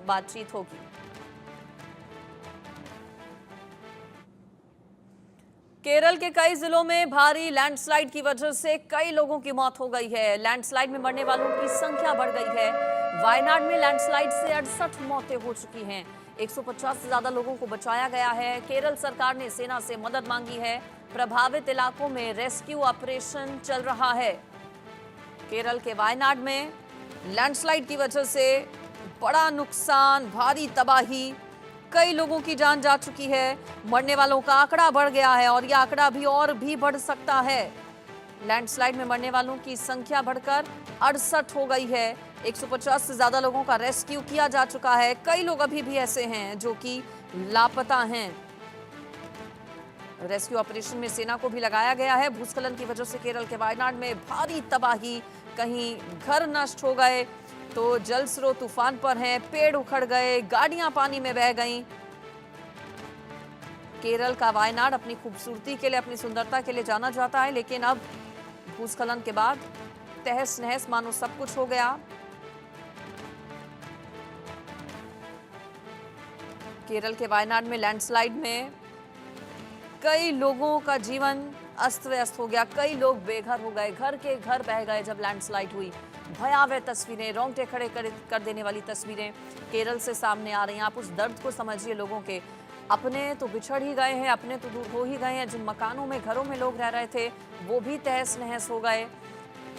बातचीत होगी। केरल के कई जिलों में भारी लैंडस्लाइड की वजह से कई लोगों की मौत हो गई है। लैंडस्लाइड में मरने वालों की संख्या बढ़ गई है। वायनाड में लैंडस्लाइड से 68 मौतें हो चुकी हैं। 150 से ज्यादा लोगों को बचाया गया है। केरल सरकार ने सेना से मदद मांगी है। प्रभावित इलाकों में रेस्क्यू ऑपरेशन चल रहा है। केरल के वायनाड में लैंडस्लाइड की वजह से बड़ा नुकसान, भारी तबाही, कई लोगों की जान जा चुकी है। मरने वालों का आंकड़ा बढ़ गया है और यह आंकड़ा भी और भी बढ़ सकता है। लैंडस्लाइड में मरने वालों की संख्या बढ़कर 68 हो गई है। 150 से ज्यादा लोगों का रेस्क्यू किया जा चुका है। कई लोग अभी भी ऐसे हैं जो कि लापता हैं। रेस्क्यू ऑपरेशन में सेना को भी लगाया गया है। भूस्खलन की वजह से केरल के वायनाड में भारी तबाही, कहीं घर नष्ट हो गए तो जल स्रोत तूफान पर हैं, पेड़ उखड़ गए, गाड़ियां पानी में बह गईं। केरल का वायनाड अपनी खूबसूरती के लिए, अपनी सुंदरता के लिए जाना जाता है, लेकिन अब भूस्खलन के बाद तहस नहस मानो सब कुछ हो गया। केरल के वायनाड में लैंडस्लाइड में कई लोगों का जीवन अस्त व्यस्त हो गया। कई लोग बेघर हो गए, घर के घर बह गए जब लैंडस्लाइड हुई। भयावह तस्वीरें, रोंगटे खड़े कर देने वाली तस्वीरें केरल से सामने आ रही हैं। आप उस दर्द को समझिए लोगों के। अपने तो बिछड़ ही गए हैं, अपने तो दूर हो ही गए हैं। जिन मकानों में, घरों में लोग रह रहे थे वो भी तहस नहस हो गए।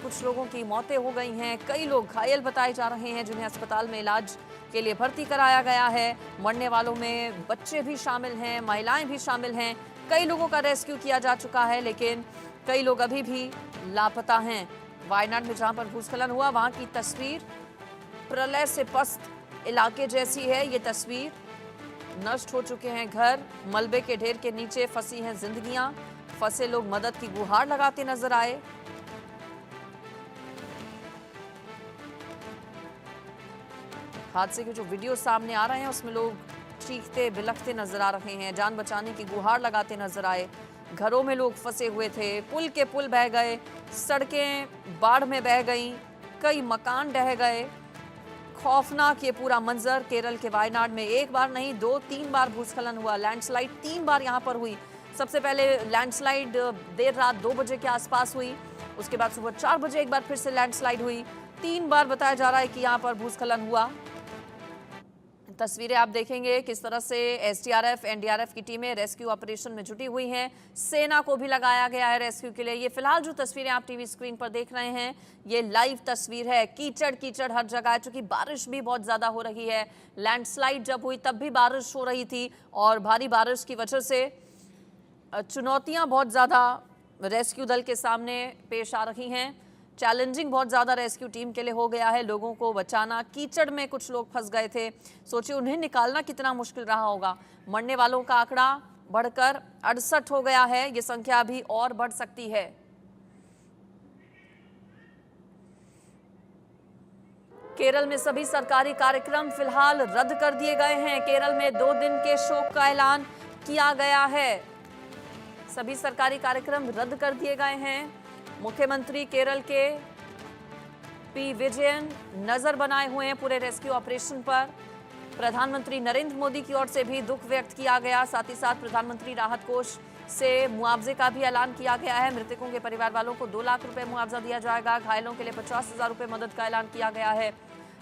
कुछ लोगों की मौतें हो गई हैं। कई लोग घायल बताए जा रहे हैं जिन्हें अस्पताल में इलाज के लिए भर्ती कराया गया है। मरने वालों में बच्चे भी शामिल हैं, महिलाएं भी शामिल हैं। कई लोगों का रेस्क्यू किया जा चुका है, लेकिन कई लोग अभी भी लापता हैं। वायनाड में जहां पर भूस्खलन हुआ वहां की तस्वीर प्रलय से पस्त इलाके जैसी है। ये तस्वीर, नष्ट हो चुके हैं घर, मलबे के ढेर के नीचे फंसी हैं जिंदगियां। फंसे लोग मदद की गुहार लगाते नजर आए। हादसे के जो वीडियो सामने आ रहे हैं उसमें लोग चीखते बिलखते नजर आ रहे हैं, जान बचाने की गुहार लगाते नजर आए। घरों में लोग फंसे हुए थे, पुल के पुल बह गए, सड़कें बाढ़ में बह गईं, कई मकान ढह गए। खौफनाक ये पूरा मंजर केरल के वायनाड में एक बार नहीं 2-3 बार भूस्खलन हुआ। लैंडस्लाइड 3 बार यहाँ पर हुई। सबसे पहले लैंडस्लाइड देर रात 2 बजे के आसपास हुई, उसके बाद सुबह 4 बजे एक बार फिर से लैंडस्लाइड हुई। 3 बार बताया जा रहा है कि यहाँ पर भूस्खलन हुआ। तस्वीरें आप देखेंगे किस तरह से एसडीआरएफ, एनडीआरएफ की टीमें रेस्क्यू ऑपरेशन में जुटी हुई हैं। सेना को भी लगाया गया है रेस्क्यू के लिए। ये फिलहाल जो तस्वीरें आप टीवी स्क्रीन पर देख रहे हैं ये लाइव तस्वीर है। कीचड़ कीचड़ हर जगह है, चूंकि बारिश भी बहुत ज्यादा हो रही है। लैंडस्लाइड जब हुई तब भी बारिश हो रही थी और भारी बारिश की वजह से चुनौतियां बहुत ज्यादा रेस्क्यू दल के सामने पेश आ रही हैं। चैलेंजिंग बहुत ज़्यादा रेस्क्यू टीम के लिए हो गया है लोगों को बचाना। कीचड़ में कुछ लोग फंस गए थे, सोचिए उन्हें निकालना कितना मुश्किल रहा होगा। मरने वालों का आंकड़ा बढ़कर 68 हो गया है। ये संख्या अभी और बढ़ सकती है। केरल में सभी सरकारी कार्यक्रम फिलहाल रद्द कर दिए गए हैं। केरल में 2 दिन के शोक का ऐलान किया गया है। सभी सरकारी कार्यक्रम रद्द कर दिए गए हैं। मुख्यमंत्री केरल के पी विजयन नजर बनाए हुए हैं पूरे रेस्क्यू ऑपरेशन पर। प्रधानमंत्री नरेंद्र मोदी की ओर से भी दुख व्यक्त किया गया। साथ ही साथ प्रधानमंत्री राहत कोष से मुआवजे का भी ऐलान किया गया है। मृतकों के परिवार वालों को 2 लाख रुपए मुआवजा दिया जाएगा। घायलों के लिए 50,000 रुपए मदद का ऐलान किया गया है।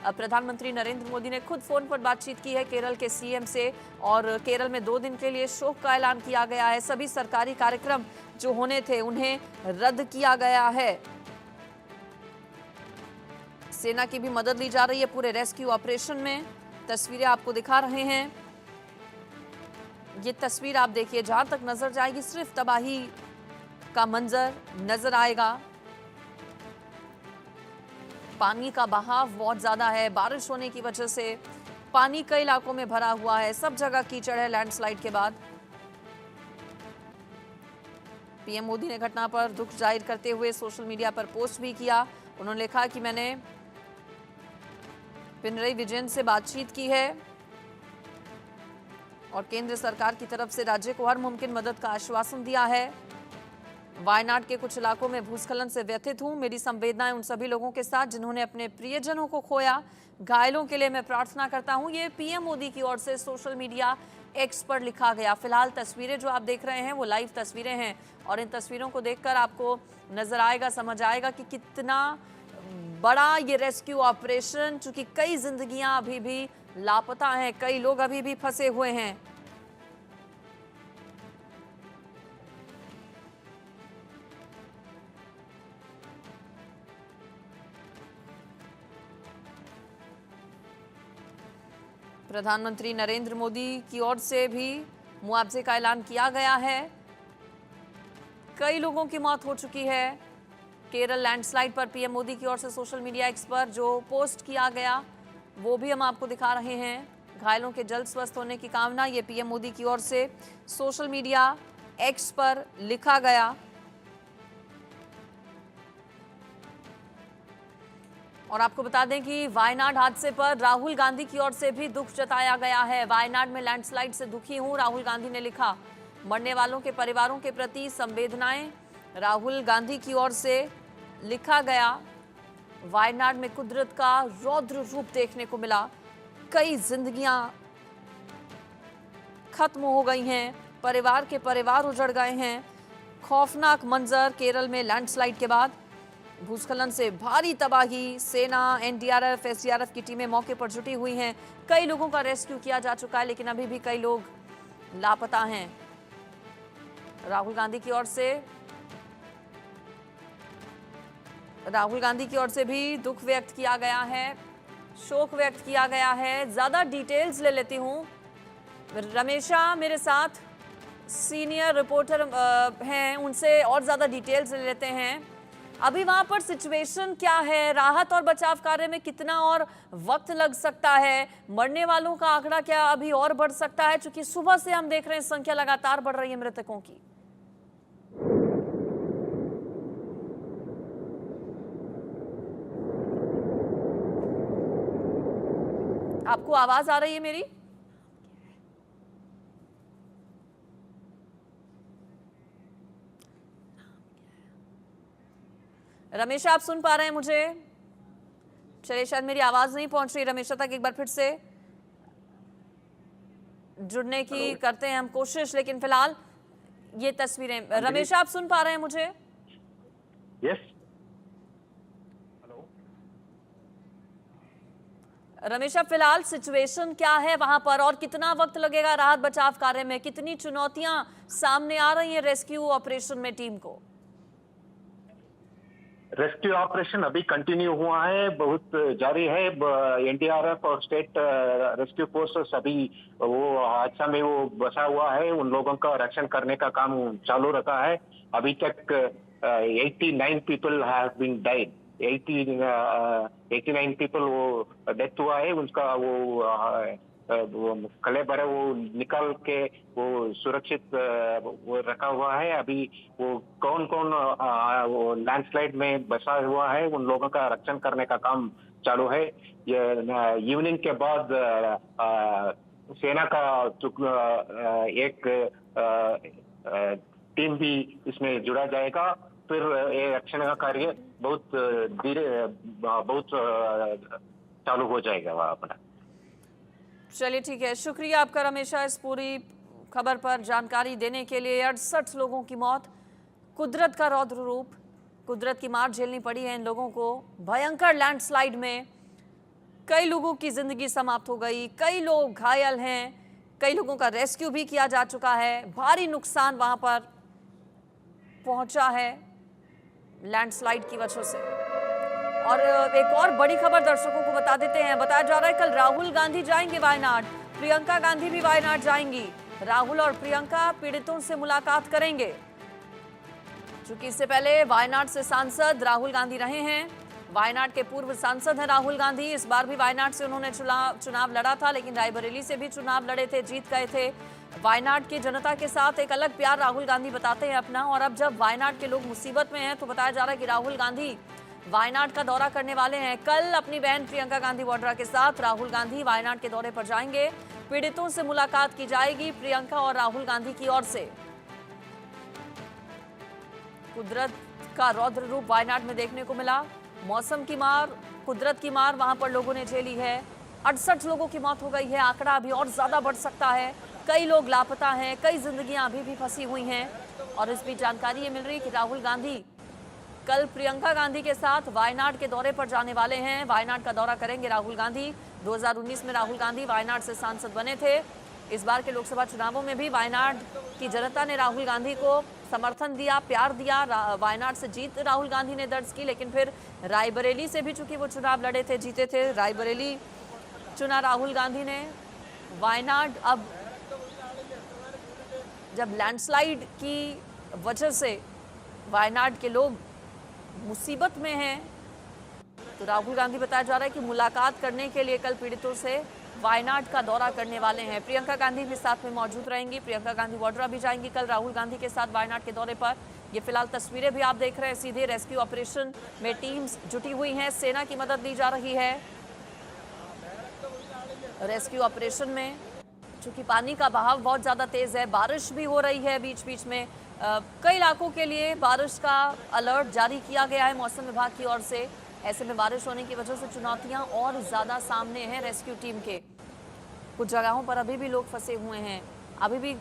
प्रधानमंत्री नरेंद्र मोदी ने खुद फोन पर बातचीत की है केरल के सीएम से और केरल में 2 दिन के लिए शोक का ऐलान किया गया है। सभी सरकारी कार्यक्रम जो होने थे उन्हें रद्द किया गया है। सेना की भी मदद ली जा रही है पूरे रेस्क्यू ऑपरेशन में। तस्वीरें आपको दिखा रहे हैं। ये तस्वीर आप देखिए, जहां तक नजर जाएगी सिर्फ तबाही का मंजर नजर आएगा। पानी का बहाव बहुत ज्यादा है। बारिश होने की वजह से पानी कई इलाकों में भरा हुआ है। सब जगह कीचड़ है लैंडस्लाइड के बाद। पीएम मोदी ने घटना पर दुख जाहिर करते हुए सोशल मीडिया पर पोस्ट भी किया। उन्होंने लिखा कि मैंने पिनरई विजयन से बातचीत की है और केंद्र सरकार की तरफ से राज्य को हर मुमकिन मदद का आश्वासन दिया है। वायनाड के कुछ इलाकों में भूस्खलन से व्यथित हूं। मेरी संवेदनाएं उन सभी लोगों के साथ जिन्होंने अपने प्रियजनों को खोया। घायलों के लिए मैं प्रार्थना करता हूं। ये पीएम मोदी की ओर से सोशल मीडिया एक्स पर लिखा गया। फिलहाल तस्वीरें जो आप देख रहे हैं वो लाइव तस्वीरें हैं और इन तस्वीरों को देखकर आपको नजर आएगा, समझ आएगा कि कितना बड़ा ये रेस्क्यू ऑपरेशन, चूंकि कई जिंदगियां अभी भी लापता हैं, कई लोग अभी भी फंसे हुए हैं। प्रधानमंत्री नरेंद्र मोदी की ओर से भी मुआवजे का ऐलान किया गया है। कई लोगों की मौत हो चुकी है। केरल लैंडस्लाइड पर पीएम मोदी की ओर से सोशल मीडिया एक्स पर जो पोस्ट किया गया वो भी हम आपको दिखा रहे हैं। घायलों के जल्द स्वस्थ होने की कामना, ये पीएम मोदी की ओर से सोशल मीडिया एक्स पर लिखा गया। और आपको बता दें कि वायनाड हादसे पर राहुल गांधी की ओर से भी दुख जताया गया है। वायनाड में लैंडस्लाइड से दुखी हूं, राहुल गांधी ने लिखा। मरने वालों के परिवारों के प्रति संवेदनाएं राहुल गांधी की ओर से लिखा गया। वायनाड में कुदरत का रौद्र रूप देखने को मिला। कई जिंदगियां खत्म हो गई हैं, परिवार के परिवार उजड़ गए हैं। खौफनाक मंजर केरल में लैंडस्लाइड के बाद। भूस्खलन से भारी तबाही। सेना, एनडीआरएफ, एसडीआरएफ की टीमें मौके पर जुटी हुई हैं। कई लोगों का रेस्क्यू किया जा चुका है, लेकिन अभी भी कई लोग लापता हैं। राहुल गांधी की ओर से भी दुख व्यक्त किया गया है, शोक व्यक्त किया गया है। ज्यादा डिटेल्स ले लेती हूं। रमेशा मेरे साथ सीनियर रिपोर्टर हैं, उनसे और ज्यादा डिटेल्स ले लेते हैं। अभी वहां पर सिचुएशन क्या है? राहत और बचाव कार्य में कितना और वक्त लग सकता है? मरने वालों का आंकड़ा क्या अभी और बढ़ सकता है? क्योंकि सुबह से हम देख रहे हैं संख्या लगातार बढ़ रही है मृतकों की। आपको आवाज आ रही है मेरी? रमेशा, आप सुन पा रहे हैं मुझे? चलिए, शायद मेरी आवाज नहीं पहुंच रही रमेशा तक। एक बार फिर से जुड़ने की करते हैं हम कोशिश, लेकिन फिलहाल ये तस्वीरें। रमेशा, आप सुन पा रहे हैं मुझे? यस। हेलो रमेशा, फिलहाल सिचुएशन क्या है वहां पर और कितना वक्त लगेगा राहत बचाव कार्य में? कितनी चुनौतियां सामने आ रही हैं रेस्क्यू ऑपरेशन में टीम को? रेस्क्यू ऑपरेशन अभी कंटिन्यू हुआ है, बहुत जारी है। एनडीआरएफ और स्टेट रेस्क्यू फोर्सेस अभी वो हादसा में वो बसा हुआ है, उन लोगों का रक्षण करने का काम चालू रखा है। अभी तक 89 people have been died. 89 people वो डेथ हुआ है। उसका वो कलेबर है वो निकाल के वो सुरक्षित वो रखा हुआ है। अभी वो कौन कौन वो लैंडस्लाइड में बसा हुआ है, उन लोगों का रक्षण करने का काम चालू है। ये इवनिंग के बाद सेना का एक टीम भी इसमें जुड़ा जाएगा। फिर ये रक्षण का कार्य बहुत धीरे बहुत चालू हो जाएगा वहाँ अपना। चलिए, ठीक है, शुक्रिया आपका रमेशा इस पूरी खबर पर जानकारी देने के लिए। 68 लोगों की मौत, कुदरत का रौद्र रूप, कुदरत की मार झेलनी पड़ी है इन लोगों को। भयंकर लैंडस्लाइड में कई लोगों की जिंदगी समाप्त हो गई, कई लोग घायल हैं, कई लोगों का रेस्क्यू भी किया जा चुका है। भारी नुकसान वहां पर पहुंचा है लैंडस्लाइड की वजह से। और एक और बड़ी खबर दर्शकों को बता देते हैं। बताया जा रहा है कल राहुल गांधी जाएंगे वायनाड, प्रियंका गांधी भी वायनाड जाएंगी। राहुल और प्रियंका पीड़ितों से मुलाकात करेंगे। चूंकि इससे पहले वायनाड से सांसद राहुल गांधी रहे हैं, वायनाड के पूर्व सांसद हैं राहुल गांधी। इस बार भी वायनाड से उन्होंने चुनाव लड़ा था, लेकिन रायबरेली से भी चुनाव लड़े थे, जीत गए थे। वायनाड की जनता के साथ एक अलग प्यार राहुल गांधी बताते हैं अपना। और अब जब वायनाड के लोग मुसीबत में हैं तो बताया जा रहा है कि राहुल गांधी वायनाड का दौरा करने वाले हैं। कल अपनी बहन प्रियंका गांधी वाड्रा के साथ राहुल गांधी वायनाड के दौरे पर जाएंगे। पीड़ितों से मुलाकात की जाएगी प्रियंका और राहुल गांधी की ओर से। कुदरत का रौद्र रूप वायनाड में देखने को मिला। मौसम की मार, कुदरत की मार वहां पर लोगों ने झेली है। 68 लोगों की मौत हो गई है। आंकड़ा अभी और ज्यादा बढ़ सकता है। कई लोग लापता हैं, कई जिंदगियां अभी भी फंसी हुई हैं। और इस बीच जानकारी ये मिल रही है कि राहुल गांधी कल प्रियंका गांधी के साथ वायनाड के दौरे पर जाने वाले हैं। वायनाड का दौरा करेंगे राहुल गांधी। 2019 में राहुल गांधी वायनाड से सांसद बने थे। इस बार के लोकसभा चुनावों में भी वायनाड की जनता ने राहुल गांधी को समर्थन दिया, प्यार दिया। वायनाड से जीत राहुल गांधी ने दर्ज की, लेकिन फिर रायबरेली से भी चूंकि वो चुनाव लड़े थे, जीते थे, रायबरेली चुना राहुल गांधी ने। वायनाड अब जब लैंडस्लाइड की वजह से वायनाड के लोग मुसीबत में हैं, तो राहुल गांधी बताया जा रहा है कि मुलाकात करने के लिए कल पीड़ितों से वायनाड का दौरा करने वाले हैं। प्रियंका गांधी भी साथ में मौजूद रहेंगी। प्रियंका गांधी वाड्रा भी जाएंगी कल राहुल गांधी के साथ वायनाड के दौरे पर। ये फिलहाल तस्वीरें भी आप देख रहे हैं। सीधे रेस्क्यू ऑपरेशन में टीम्स जुटी हुई हैं, सेना की मदद ली जा रही है रेस्क्यू ऑपरेशन में। चूंकि पानी का बहाव बहुत ज्यादा तेज है, बारिश भी हो रही है बीच बीच में। कई इलाकों के लिए बारिश का अलर्ट जारी किया गया है मौसम विभाग की ओर से। ऐसे में बारिश होने की वजह से चुनौतियां और ज्यादा सामने हैं रेस्क्यू टीम के। कुछ जगहों पर अभी भी लोग फंसे हुए हैं, अभी भी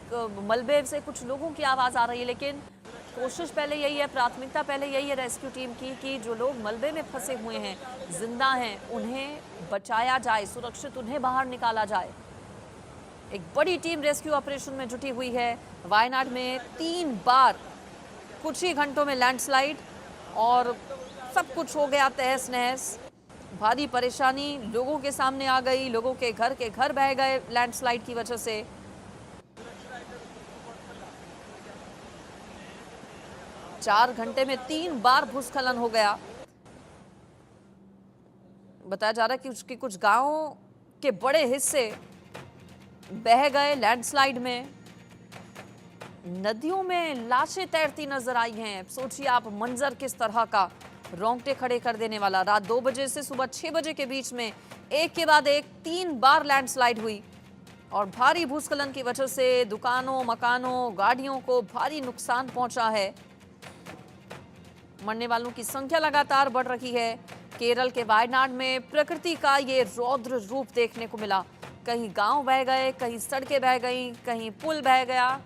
मलबे से कुछ लोगों की आवाज आ रही है, लेकिन कोशिश पहले यही है, प्राथमिकता पहले यही है रेस्क्यू टीम की कि जो लोग मलबे में फंसे हुए हैं, जिंदा हैं, उन्हें बचाया जाए, सुरक्षित उन्हें बाहर निकाला जाए। एक बड़ी टीम रेस्क्यू ऑपरेशन में जुटी हुई है। वायनाड में 3 बार कुछ ही घंटों में लैंडस्लाइड और सब कुछ हो गया तहस नहस। भारी परेशानी लोगों के सामने आ गई, लोगों के घर बह गए लैंडस्लाइड की वजह से। चार घंटे में 3 बार भूस्खलन हो गया। बताया जा रहा है कि कुछ गांवों के बड़े हिस्से बह गए लैंडस्लाइड में। नदियों में लाशें तैरती नजर आई हैं। सोचिए आप मंजर किस तरह का, रोंगटे खड़े कर देने वाला। रात 2 बजे से सुबह 6 बजे के बीच में एक के बाद एक 3 बार लैंडस्लाइड हुई और भारी भूस्खलन की वजह से दुकानों, मकानों, गाड़ियों को भारी नुकसान पहुंचा है। मरने वालों की संख्या लगातार बढ़ रही है। केरल के वायनाड में प्रकृति का ये रौद्र रूप देखने को मिला। कहीं गांव बह गए, कहीं सड़कें बह गई, कहीं पुल बह गया।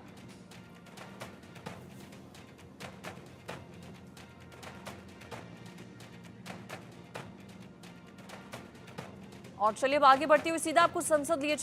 और चलिए अब आगे बढ़ते हुए सीधा आपको संसद लिए